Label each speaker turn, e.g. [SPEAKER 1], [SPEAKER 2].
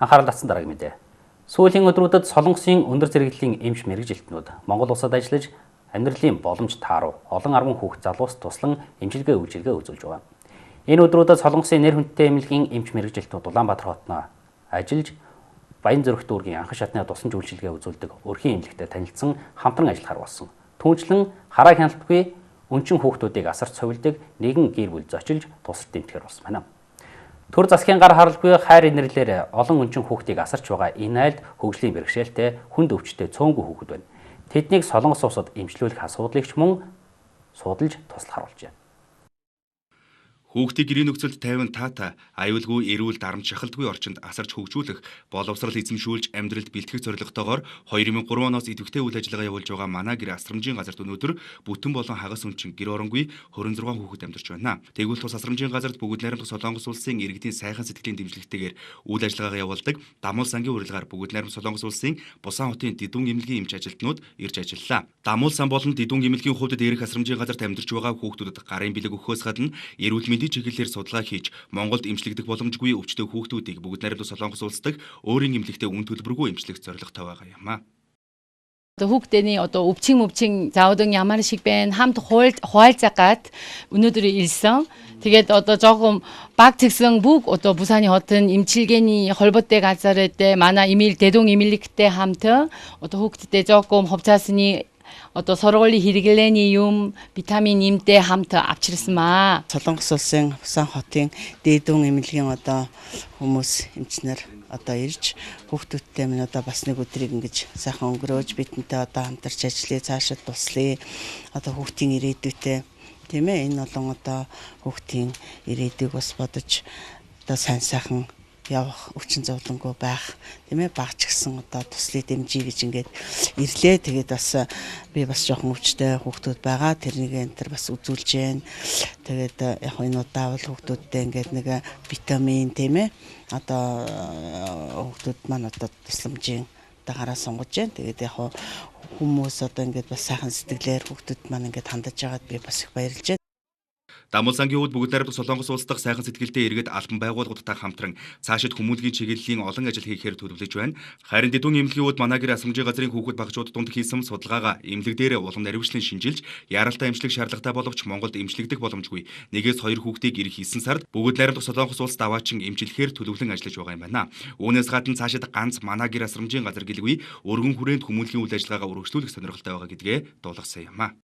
[SPEAKER 1] Анхаарал татсан дараагийн мэдээ. Сүүлийн өдрүүдэд Солонгосын өндөр зэрэглэлийн эмч мэргэжилтнүүд Монгол улсад ажиллаж амьдралын боломж тааруу олон арван хүүхэд залуус туслан эмчилгээ үйлчилгээ үзүүлж байгаа. Энэ өдрүүдэд Солонгосын нэр хүндтэй эмнэлгийн эмч мэргэжилтнүүд Улаанбаатар хотноо ажиллаж Баянзүрх дүүргийн анхан шатны тусламж үйлчилгээ үзүүлдэг өрхийн эмнэлэгтэй танилцсан хамтран ажиллахаар болсон. Түүнчлэн хараа хяналтгүй өнчин хүүхдүүдийг асарч цовилдог нэгэн гэр бүл зочилж тусалт дэмтгэр болсон байна. Төр засгийн гар харалгүй хайр инэрлээр олон өнчин хүүхдийг асарч байгаа энэ айлд хөгжлийн бэрхшээлтэй хүнд өвчтэй цөөнгүй хүүхэд байна. Тэднийг Солонгос улсад эмчлүүлэх асуудлыг ч мөн судалж туслахаар болжээ.
[SPEAKER 2] Хүүхдийг гэрийн нөхцөлд тайван таата, аюулгүй, эрүүл, дарамт шахалтгүй орчинд асарч хөгжүүлэх, боловсрал эзэмшүүлж амьдралд бэлтгэх зорилготойгоор 2003 оноос идэвхтэй үйл ажиллагаа явуулж байгаа манай гэр асрамжийн газарт өнөөдөр бүтэн болон хагас өнчин гэр оронгүй 26 хүүхэд амьдарч байна. Тэгвэл тус асрамжийн газарт бүгд найрамдах Солонгос улсын иргэдийн сайхан сэтгэлийн дэмжлэгтэйгээр үйл ажиллагаагаа явуулдаг Дамуул сангийн урилгаар бүгд найрамдах Солонгос улсын Бусан хотын Дидүүн эмнэлгийн эмч ажилтнууд ирж ажиллалаа. Дамуул сан болон Дидүүн эмнэлгийн хувьд дээрх асрамжийн газарт амьдарч байгаа хүүхдүүдэд гарын бэлэг өгөхөөс гадна эрүүл мэндийн чиглэлээр судалгаа хийж Монголд эмчлэгдэх боломжгүй өвчтөе хүүхдүүдийг бүгд найрамдах Солонгос улс дахь өөрийн эмнэлэгтээ үн төлбөргүй эмчлэх зорилготой байгаа юм аа.
[SPEAKER 3] Хүүхдийн өвчин заавдан ямар шиг байна хамт хуайлцаагаад өнөөдөр ирсэн. Тэгээд жоохон баг тэгсэн бүх Busаны хотын эмчилгээний холбоотой газарт манай Дидүүн эмнэлэгтэй хамт хүүхдэд жоохон хувцасны сургуулийн хэрэглээний юм, витамин нэмтэй хамт авчирсан маа.
[SPEAKER 4] Солонгос улсын Бусан хотын Дидүүн эмнэлгийн хүмүүс эмчнэр ирж хүүхдүүдтэй минь бас нэг өдрийг ингэж сайхан өнгөрөөж бидэнтэй хамтарч ажиллая, цаашаа туслая. Хүүхдийн ирээдүйтэй тийм ээ энэ олон хүүхдийн ирээдүйг бас бодож сайн сайхан явах өвчин зовлонгүй байх тийм ээ багч гисэн туслыг дэмжиж гэж ингээд ирлээ. Тэгээд бас би бас жоохон өвчтэй хүүхдүүд байгаа. Тэрнийг энтер бас үзүүлж जैन. Тэгээд яг энэ удаа бол хүүхдүүдтэй ингээд нэг витамин тийм ээ хүүхдүүд маань тусламжийн гараа сонгож जैन. Тэгээд яг хүмүүс ингээд бас сайхан сэтгэлээр хүүхдүүд маань ингээд хандаж байгаад би бас их баярлж байна.
[SPEAKER 2] Дамуул сангийн хувьд бүгд найрамдах Солонгос улс дахь сайхан сэтгэлтэй иргэд албан байгууллагуудтай хамтран цаашид хүмүүнлэгийн чиглэлийн олон ажил хийхээр төлөвлөж байна. Харин Дидүүн эмнэлгийн хувьд манай гэр асрамжийн газрын хүүхэд багчууд дунд хийсэн судалгаагаа эмнэлэг дээр улам наривчлан шинжилж яралтай эмчлэх шаардлагатай боловч Монголд эмчлэгдэх боломжгүй 1-2 хүүхдийг ирэх 9 сард бүгд найрамдах Солонгос улс даваачин эмчлэхээр төлөвлөн ажиллаж байгаа юм байна. Үүнээс гадна цаашид ганц манай гэр асрамжийн газар гэлгүй өргөн хүрээнд хүмүүнлэгийн үйл ажиллагаагаа өргөжлүүлэх сонирхолтой байгаа гэдгээ дуулгасан юм а.